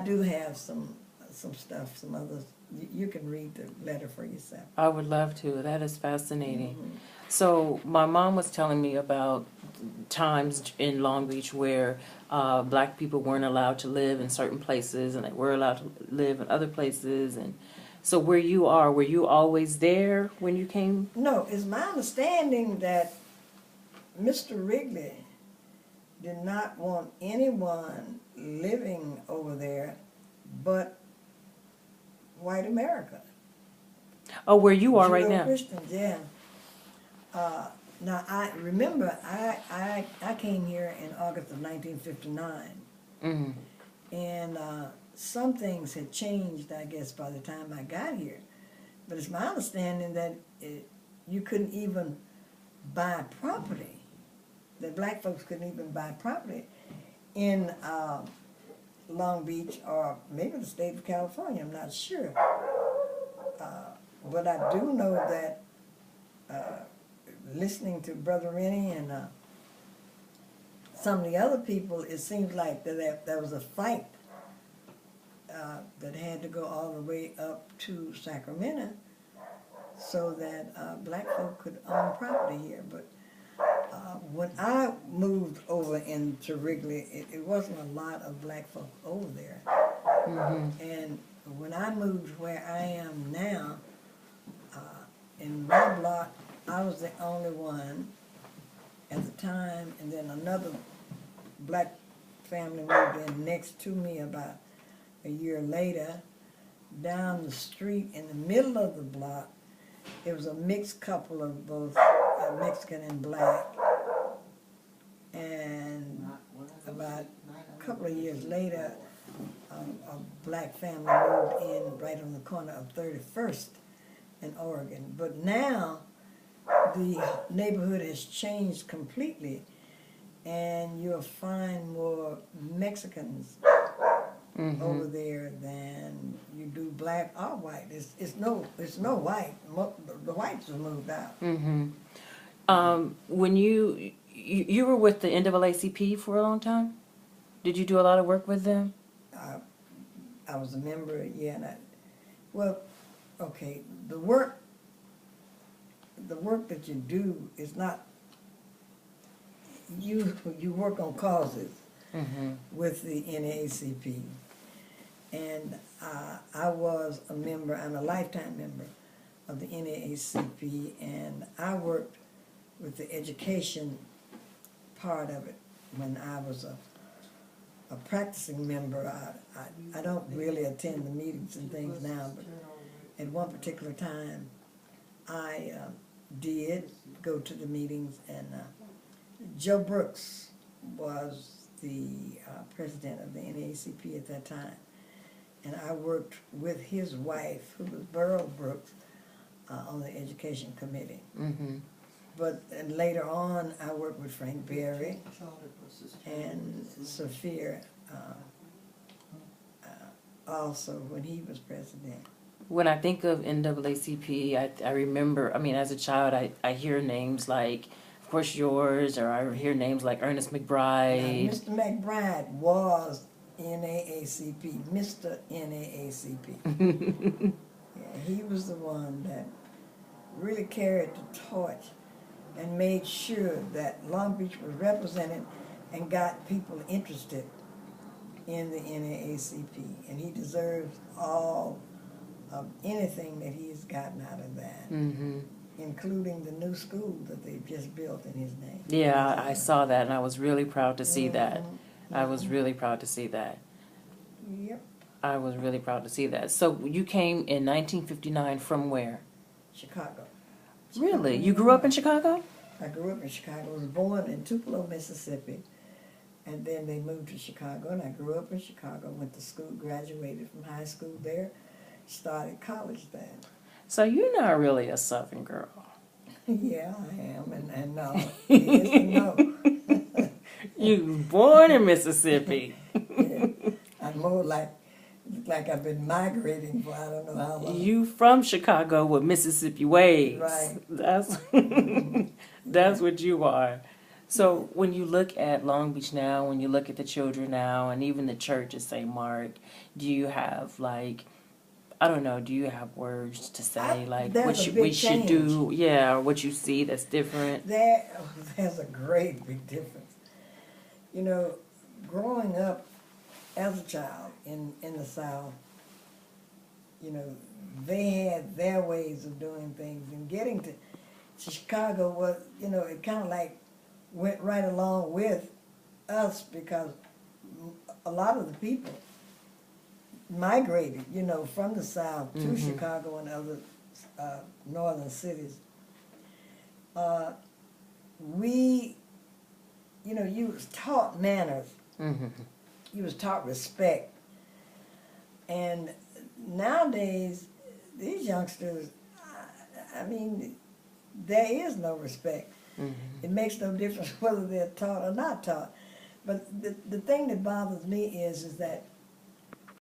do have some stuff, some others. You can read the letter for yourself. I would love to. That is fascinating. Mm-hmm. So my mom was telling me about times in Long Beach where black people weren't allowed to live in certain places and they were allowed to live in other places. And so where you are, were you always there when you came? No, it's my understanding that Mr. Wrigley did not want anyone living over there but white America. Oh, where you are right now? Christians, yeah. Now, I remember I came here in August of 1959, Mm-hmm. and some things had changed, I guess, by the time I got here. But it's my understanding that you couldn't even buy property, that black folks couldn't even buy property in Long Beach or maybe the state of California, I'm not sure. But I do know that listening to Brother Rennie and some of the other people, it seems like there was a fight that had to go all the way up to Sacramento so that black folk could own property here. But when I moved over into Wrigley, it wasn't a lot of black folk over there. Mm-hmm. And when I moved where I am now, in my block, I was the only one at the time, and then another black family moved in next to me about a year later. Down the street in the middle of the block, it was a mixed couple of both Mexican and black. And about a couple of years later, a black family moved in right on the corner of 31st in Oregon. But now the neighborhood has changed completely, and you'll find more Mexicans Mm-hmm. over there than you do black or white. It's no white. The whites have moved out. Mm-hmm. When you were with the NAACP for a long time, did you do a lot of work with them? I was a member, yeah. And okay, the work that you do is not, you work on causes Mm-hmm. with the NAACP. And I was a member, I'm a lifetime member of the NAACP, and I worked with the education part of it when I was a practicing member. I don't really attend the meetings and things now, but at one particular time I did go to the meetings, and Joe Brooks was the president of the NAACP at that time. And I worked with his wife, who was Burl Brooks, on the education committee. Mm-hmm. But later on, I worked with Frank Berry and Sophia also when he was president. When I think of NAACP, I remember, I mean, as a child, I hear names like, of course, yours, or I hear names like Ernest McBride. Mr. McBride was NAACP, Mr. NAACP. Yeah, he was the one that really carried the torch and made sure that Long Beach was represented and got people interested in the NAACP. And he deserves all of anything that he's gotten out of that, Mm-hmm. including the new school that they've just built in his name. Yeah, I saw that, and I was really proud to see that. Mhm. I was really proud to see that. Yep, I was really proud to see that. So you came in 1959 from where? Chicago. Really? You grew up in Chicago? I grew up in Chicago. I was born in Tupelo, Mississippi, and then they moved to Chicago, and I grew up in Chicago, went to school, graduated from high school there, started college there. So you're not really a Southern girl. Yeah, I am, and no, yes and no. You was born in Mississippi. Yeah. I'm more like I've been migrating for I don't know how long. You from Chicago with Mississippi ways. Right. That's that's what you are. So when you look at Long Beach now, when you look at the children now, and even the church at St. Mark, do you have like, I don't know, do you have words to say like There's what a you, big we should change. do, yeah, or what you see that's different? There's a great big difference. You know, growing up as a child in the South, you know, they had their ways of doing things, and getting to Chicago was, you know, it kind of like went right along with us because a lot of the people migrated, you know, from the South to Mhm. Chicago and other northern cities. We, you know, you was taught manners, Mm-hmm. you was taught respect, and nowadays these youngsters, I mean, there is no respect. Mm-hmm. It makes no difference whether they're taught or not taught. But the thing that bothers me is that